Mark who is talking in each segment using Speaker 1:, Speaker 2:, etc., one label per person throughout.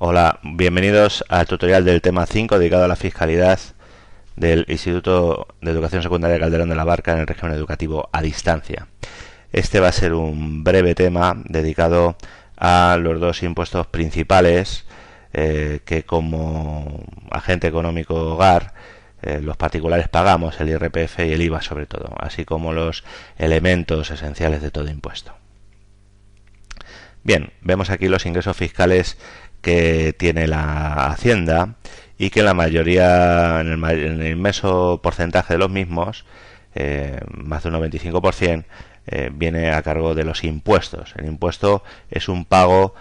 Speaker 1: Hola, bienvenidos al tutorial del tema 5 dedicado a la fiscalidad del Instituto de Educación Secundaria Calderón de la Barca en el régimen educativo a distancia. Este va a ser un breve tema dedicado a los dos impuestos principales que como agente económico hogar los particulares pagamos, el IRPF y el IVA sobre todo, así como los elementos esenciales de todo impuesto. Bien, vemos aquí los ingresos fiscales que tiene la Hacienda y que en la mayoría, en el inmenso porcentaje de los mismos, más de un 95%, viene a cargo de los impuestos. El impuesto es un pago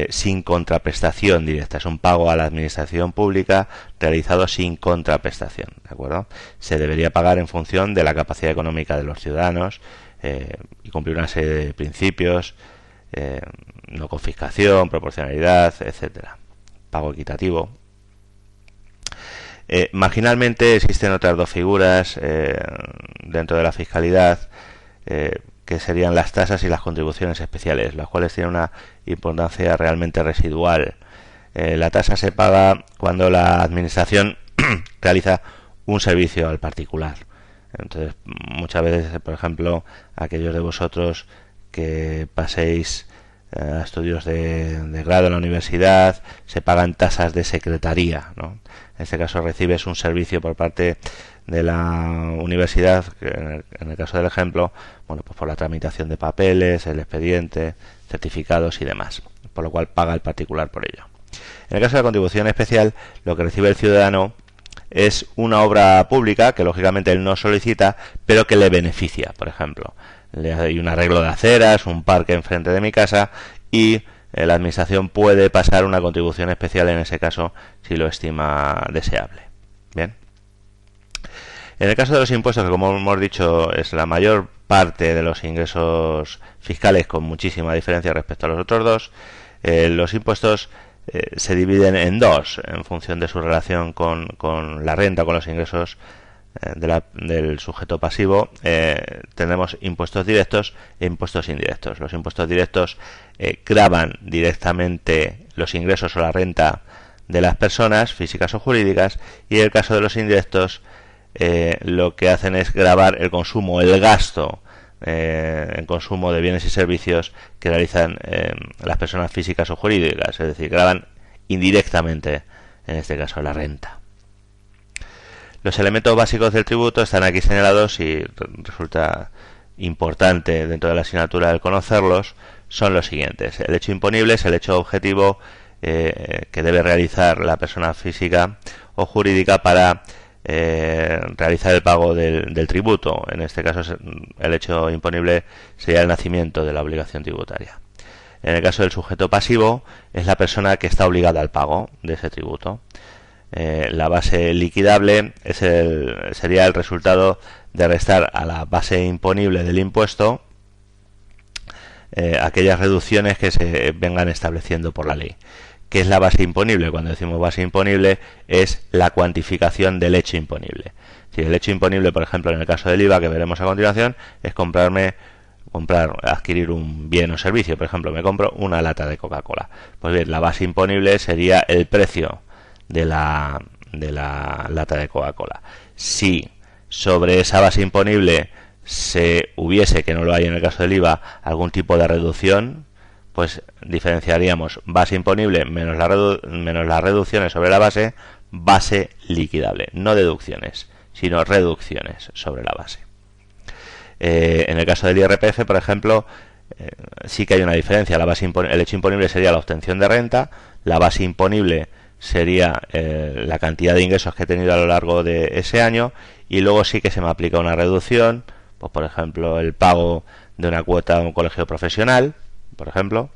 Speaker 1: sin contraprestación directa, es un pago a la administración pública realizado sin contraprestación, ¿de acuerdo? Se debería pagar en función de la capacidad económica de los ciudadanos y cumplir una serie de principios, no confiscación, proporcionalidad, etcétera, pago equitativo. Marginalmente existen otras dos figuras dentro de la fiscalidad que serían las tasas y las contribuciones especiales, las cuales tienen una importancia realmente residual. La tasa se paga cuando la administración realiza un servicio al particular. Entonces, muchas veces, por ejemplo, aquellos de vosotros que paséis a estudios de grado en la universidad, se pagan tasas de secretaría, ¿no? En este caso recibes un servicio por parte de la universidad, que en el caso del ejemplo, bueno, pues por la tramitación de papeles, el expediente, certificados y demás, por lo cual paga el particular por ello. En el caso de la contribución especial, lo que recibe el ciudadano es una obra pública que lógicamente él no solicita, pero que le beneficia. Por ejemplo, hay un arreglo de aceras, un parque enfrente de mi casa y la administración puede pasar una contribución especial en ese caso si lo estima deseable. Bien. En el caso de los impuestos, que como hemos dicho es la mayor parte de los ingresos fiscales con muchísima diferencia respecto a los otros dos, los impuestos se dividen en dos en función de su relación con la renta, con los ingresos del sujeto pasivo. Tenemos impuestos directos e impuestos indirectos. Los impuestos directos gravan directamente los ingresos o la renta de las personas físicas o jurídicas, y en el caso de los indirectos lo que hacen es gravar el consumo, el gasto en consumo de bienes y servicios que realizan las personas físicas o jurídicas, es decir, gravan indirectamente en este caso la renta. Los elementos básicos del tributo están aquí señalados y resulta importante dentro de la asignatura el conocerlos. Son los siguientes: el hecho imponible es el hecho objetivo que debe realizar la persona física o jurídica para realizar el pago del tributo. En este caso el hecho imponible sería el nacimiento de la obligación tributaria. En el caso del sujeto pasivo es la persona que está obligada al pago de ese tributo. La base liquidable sería el resultado de restar a la base imponible del impuesto aquellas reducciones que se vengan estableciendo por la ley. ¿Qué es la base imponible? Cuando decimos base imponible es la cuantificación del hecho imponible. Si el hecho imponible, por ejemplo, en el caso del IVA que veremos a continuación, es adquirir un bien o servicio. Por ejemplo, me compro una lata de Coca-Cola. Pues bien, la base imponible sería el precio de la lata de Coca-Cola. Si sobre esa base imponible se hubiese, que no lo hay en el caso del IVA, algún tipo de reducción, pues diferenciaríamos base imponible menos las reducciones sobre la base liquidable. No deducciones, sino reducciones sobre la base. En el caso del IRPF, por ejemplo, sí que hay una diferencia. El hecho imponible sería la obtención de renta, la base imponible sería la cantidad de ingresos que he tenido a lo largo de ese año, y luego sí que se me aplica una reducción, pues por ejemplo el pago de una cuota a un colegio profesional, por ejemplo,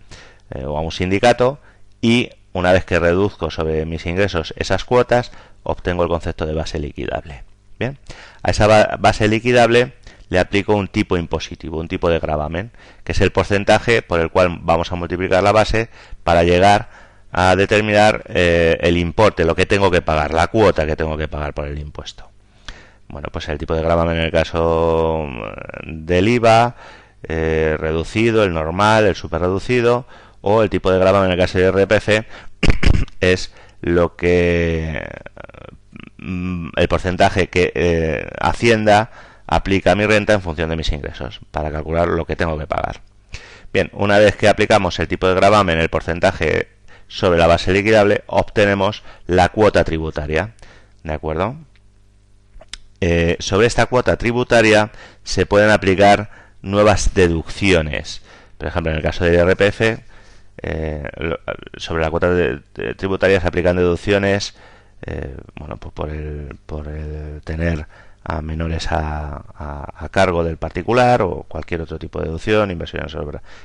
Speaker 1: o a un sindicato, y una vez que reduzco sobre mis ingresos esas cuotas, obtengo el concepto de base liquidable. Bien, a esa base liquidable le aplico un tipo impositivo, un tipo de gravamen, que es el porcentaje por el cual vamos a multiplicar la base para llegar a determinar el importe, lo que tengo que pagar, la cuota que tengo que pagar por el impuesto. Bueno, pues el tipo de gravamen en el caso del IVA, reducido, el normal, el superreducido, o el tipo de gravamen en el caso del IRPF, es lo que el porcentaje que Hacienda aplica a mi renta en función de mis ingresos para calcular lo que tengo que pagar. Bien, una vez que aplicamos el tipo de gravamen, el porcentaje sobre la base liquidable, obtenemos la cuota tributaria. ¿De acuerdo? Sobre esta cuota tributaria se pueden aplicar nuevas deducciones. Por ejemplo, en el caso del IRPF, sobre la cuota tributaria se aplican deducciones bueno, pues por el tener a menores a cargo del particular o cualquier otro tipo de deducción, inversiones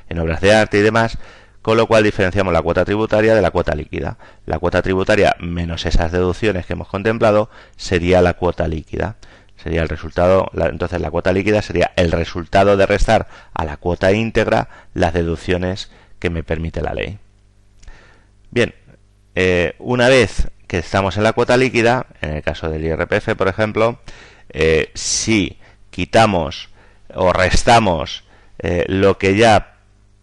Speaker 1: en obras de arte y demás, con lo cual diferenciamos la cuota tributaria de la cuota líquida. La cuota tributaria menos esas deducciones que hemos contemplado sería la cuota líquida. Sería el resultado, entonces la cuota líquida sería el resultado de restar a la cuota íntegra las deducciones que me permite la ley. Bien, una vez que estamos en la cuota líquida, en el caso del IRPF, por ejemplo, si quitamos o restamos lo que ya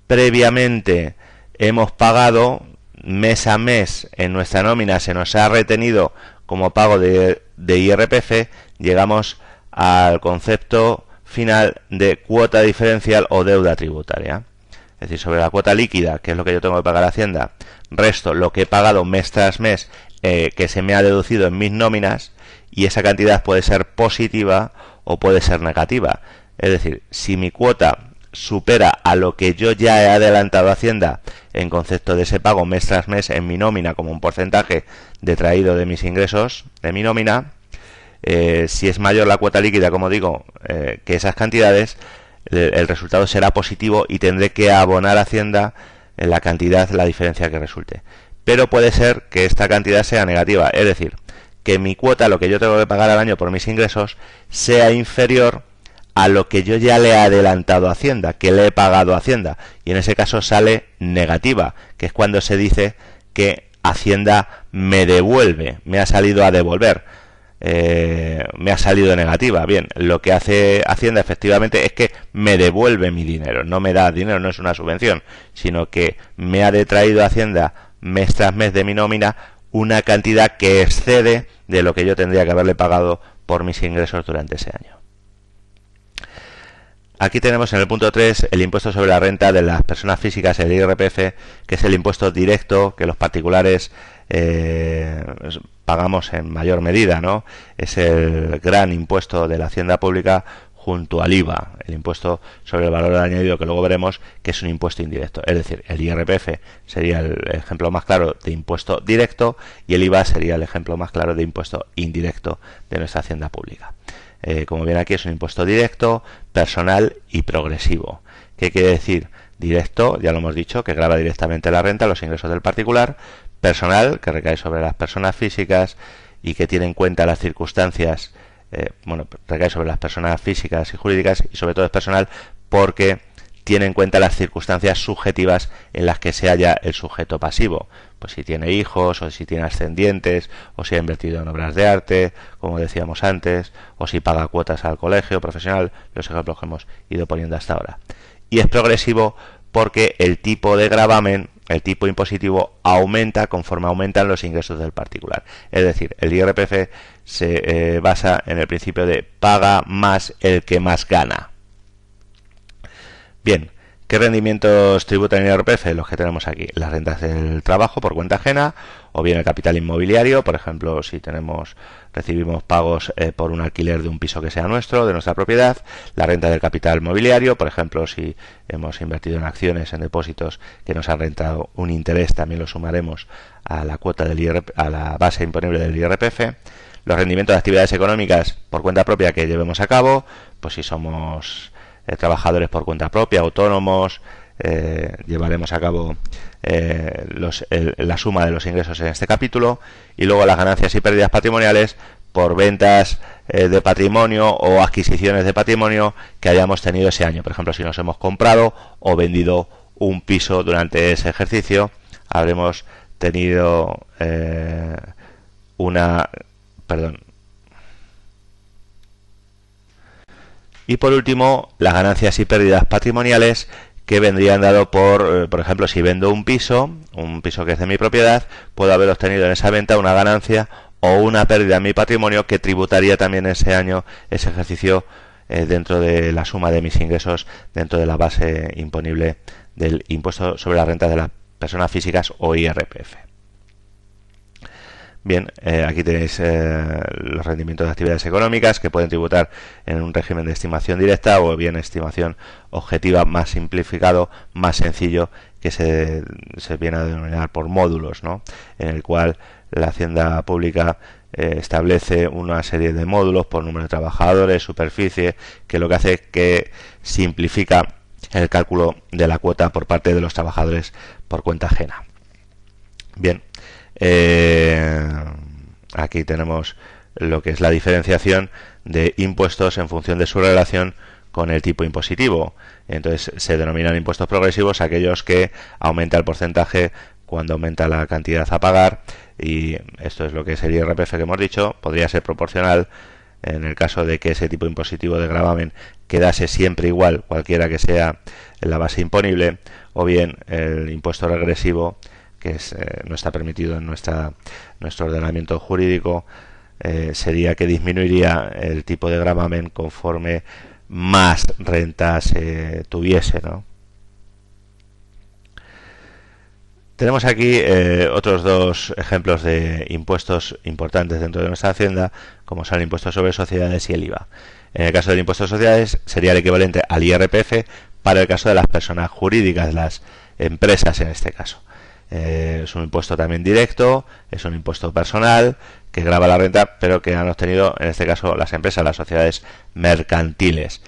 Speaker 1: previamente hemos pagado, mes a mes en nuestra nómina se nos ha retenido como pago de IRPF, llegamos al concepto final de cuota diferencial o deuda tributaria. Es decir, sobre la cuota líquida, que es lo que yo tengo que pagar a Hacienda, resto lo que he pagado mes tras mes, que se me ha deducido en mis nóminas, y esa cantidad puede ser positiva o puede ser negativa. Es decir, si mi cuota supera a lo que yo ya he adelantado a Hacienda en concepto de ese pago mes tras mes en mi nómina como un porcentaje detraído de mis ingresos de mi nómina, si es mayor la cuota líquida, como digo, que esas cantidades, el resultado será positivo y tendré que abonar a Hacienda en la cantidad, la diferencia que resulte. Pero puede ser que esta cantidad sea negativa, es decir, que mi cuota, lo que yo tengo que pagar al año por mis ingresos, sea inferior a lo que yo ya le he adelantado a Hacienda, que le he pagado a Hacienda, y en ese caso sale negativa, que es cuando se dice que Hacienda me devuelve, me ha salido a devolver, me ha salido negativa. Bien, lo que hace Hacienda efectivamente es que me devuelve mi dinero, no me da dinero, no es una subvención, sino que me ha detraído Hacienda mes tras mes de mi nómina una cantidad que excede de lo que yo tendría que haberle pagado por mis ingresos durante ese año. Aquí tenemos en el punto 3 el impuesto sobre la renta de las personas físicas, el IRPF, que es el impuesto directo que los particulares pagamos en mayor medida, ¿no? Es el gran impuesto de la hacienda pública junto al IVA, el impuesto sobre el valor añadido, que luego veremos que es un impuesto indirecto. Es decir, el IRPF sería el ejemplo más claro de impuesto directo y el IVA sería el ejemplo más claro de impuesto indirecto de nuestra hacienda pública. Como ven aquí, es un impuesto directo, personal y progresivo. ¿Qué quiere decir? Directo, ya lo hemos dicho, que grava directamente la renta, los ingresos del particular. Personal, que recae sobre las personas físicas y que tiene en cuenta las circunstancias, recae sobre las personas físicas y jurídicas, y sobre todo es personal porque tiene en cuenta las circunstancias subjetivas en las que se halla el sujeto pasivo. Pues si tiene hijos, o si tiene ascendientes, o si ha invertido en obras de arte, como decíamos antes, o si paga cuotas al colegio profesional, los ejemplos que hemos ido poniendo hasta ahora. Y es progresivo porque el tipo de gravamen, el tipo impositivo, aumenta conforme aumentan los ingresos del particular. Es decir, el IRPF se basa en el principio de paga más el que más gana. Bien, ¿qué rendimientos tributan en IRPF? Los que tenemos aquí, las rentas del trabajo por cuenta ajena, o bien el capital inmobiliario, por ejemplo, si recibimos pagos por un alquiler de un piso que sea nuestro, de nuestra propiedad, la renta del capital mobiliario, por ejemplo, si hemos invertido en acciones, en depósitos que nos han rentado un interés, también lo sumaremos a la cuota del IRPF, a la base imponible del IRPF. Los rendimientos de actividades económicas por cuenta propia que llevemos a cabo, pues si somos trabajadores por cuenta propia, autónomos, llevaremos a cabo la suma de los ingresos en este capítulo, y luego las ganancias y pérdidas patrimoniales por ventas de patrimonio o adquisiciones de patrimonio que hayamos tenido ese año. Por ejemplo, si nos hemos comprado o vendido un piso durante ese ejercicio, habremos tenido Y por último, las ganancias y pérdidas patrimoniales que vendrían dado por ejemplo, si vendo un piso que es de mi propiedad, puedo haber obtenido en esa venta una ganancia o una pérdida en mi patrimonio que tributaría también ese año, ese ejercicio, dentro de la suma de mis ingresos, dentro de la base imponible del impuesto sobre la renta de las personas físicas o IRPF. Bien, aquí tenéis los rendimientos de actividades económicas que pueden tributar en un régimen de estimación directa o bien estimación objetiva más simplificado, más sencillo, que se viene a denominar por módulos, ¿no? En el cual la Hacienda Pública establece una serie de módulos por número de trabajadores, superficie, que lo que hace es que simplifica el cálculo de la cuota por parte de los trabajadores por cuenta ajena. Bien, aquí tenemos lo que es la diferenciación de impuestos en función de su relación con el tipo impositivo. Entonces se denominan impuestos progresivos aquellos que aumenta el porcentaje cuando aumenta la cantidad a pagar, y esto es lo que es el IRPF que hemos dicho. Podría ser proporcional en el caso de que ese tipo impositivo de gravamen quedase siempre igual, cualquiera que sea la base imponible, o bien el impuesto regresivo, que no está permitido en nuestro ordenamiento jurídico, sería que disminuiría el tipo de gravamen conforme más rentas tuviese, ¿no? Tenemos aquí otros dos ejemplos de impuestos importantes dentro de nuestra Hacienda, como son el impuesto sobre sociedades y el IVA. En el caso del impuesto de sociedades sería el equivalente al IRPF para el caso de las personas jurídicas, las empresas en este caso. Es un impuesto también directo, es un impuesto personal que grava la renta, pero que han obtenido en este caso las empresas, las sociedades mercantiles.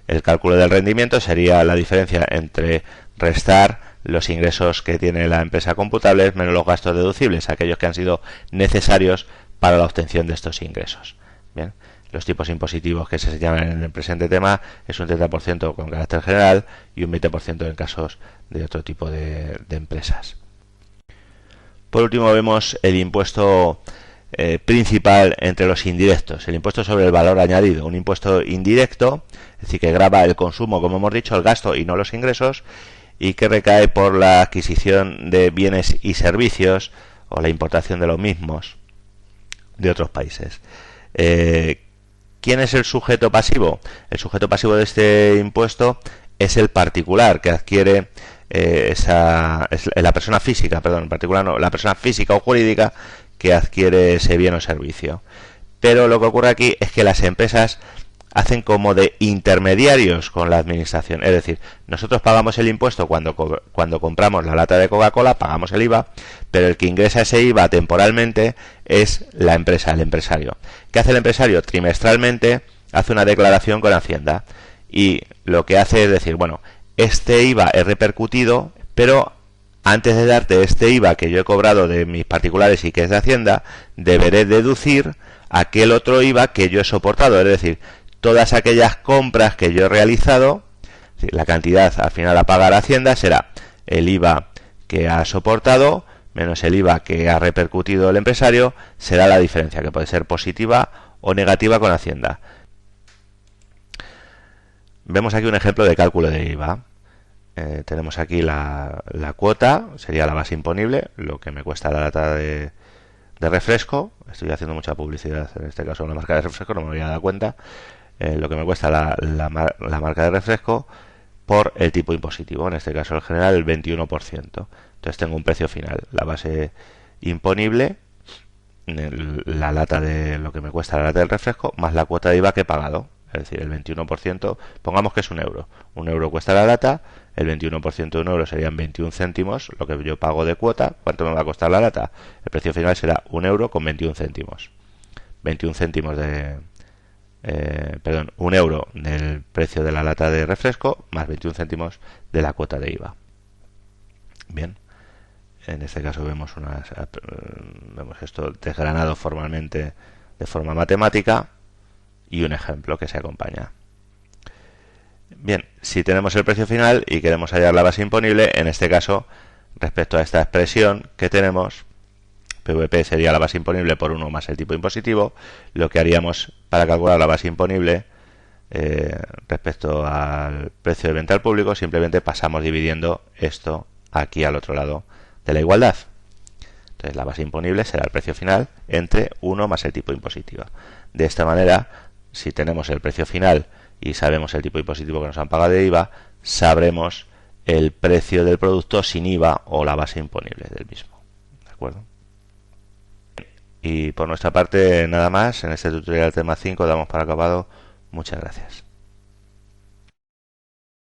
Speaker 1: El cálculo del rendimiento sería la diferencia entre restar los ingresos que tiene la empresa computables menos los gastos deducibles, aquellos que han sido necesarios para la obtención de estos ingresos. Bien, los tipos impositivos que se señalan en el presente tema es un 30% con carácter general y un 20% en casos de otro tipo de empresas. Por último vemos el impuesto principal entre los indirectos, el impuesto sobre el valor añadido, un impuesto indirecto, es decir, que grava el consumo, como hemos dicho, el gasto y no los ingresos, y que recae por la adquisición de bienes y servicios o la importación de los mismos de otros países. ¿Quién es el sujeto pasivo? El sujeto pasivo de este impuesto es el particular que adquiere la persona física, perdón, en particular no, la persona física o jurídica que adquiere ese bien o servicio. Pero lo que ocurre aquí es que las empresas hacen como de intermediarios con la administración. Es decir, nosotros pagamos el impuesto cuando compramos la lata de Coca-Cola, pagamos el IVA, pero el que ingresa ese IVA temporalmente es la empresa, el empresario. ¿Qué hace el empresario? Trimestralmente hace una declaración con Hacienda y lo que hace es decir, bueno, este IVA es repercutido, pero antes de darte este IVA que yo he cobrado de mis particulares y que es de Hacienda, deberé deducir aquel otro IVA que yo he soportado, es decir, todas aquellas compras que yo he realizado, la cantidad al final a pagar a Hacienda será el IVA que ha soportado menos el IVA que ha repercutido el empresario, será la diferencia, que puede ser positiva o negativa con Hacienda. Vemos aquí un ejemplo de cálculo de IVA. Tenemos aquí la cuota, sería la base imponible, lo que me cuesta la lata de refresco. Estoy haciendo mucha publicidad, en este caso una marca de refresco, no me había dado cuenta. Lo que me cuesta la marca de refresco por el tipo impositivo, en este caso el general el 21%. Entonces tengo un precio final, la base imponible, la lata de lo que me cuesta la lata del refresco, más la cuota de IVA que he pagado, es decir, el 21%, pongamos que es un euro. Un euro cuesta la lata, el 21% de un euro serían 21 céntimos, lo que yo pago de cuota. ¿Cuánto me va a costar la lata? El precio final será un euro con 21 céntimos. 21 céntimos un euro del precio de la lata de refresco más 21 céntimos de la cuota de IVA. Bien, en este caso vemos esto desgranado formalmente de forma matemática y un ejemplo que se acompaña. Bien, si tenemos el precio final y queremos hallar la base imponible, en este caso, respecto a esta expresión que tenemos, PVP sería la base imponible por 1 más el tipo impositivo. Lo que haríamos para calcular la base imponible respecto al precio de venta al público, simplemente pasamos dividiendo esto aquí al otro lado de la igualdad. Entonces la base imponible será el precio final entre 1 más el tipo impositivo. De esta manera, si tenemos el precio final y sabemos el tipo impositivo que nos han pagado de IVA, sabremos el precio del producto sin IVA o la base imponible del mismo. ¿De acuerdo? Y por nuestra parte nada más. En este tutorial tema 5 damos por acabado. Muchas gracias.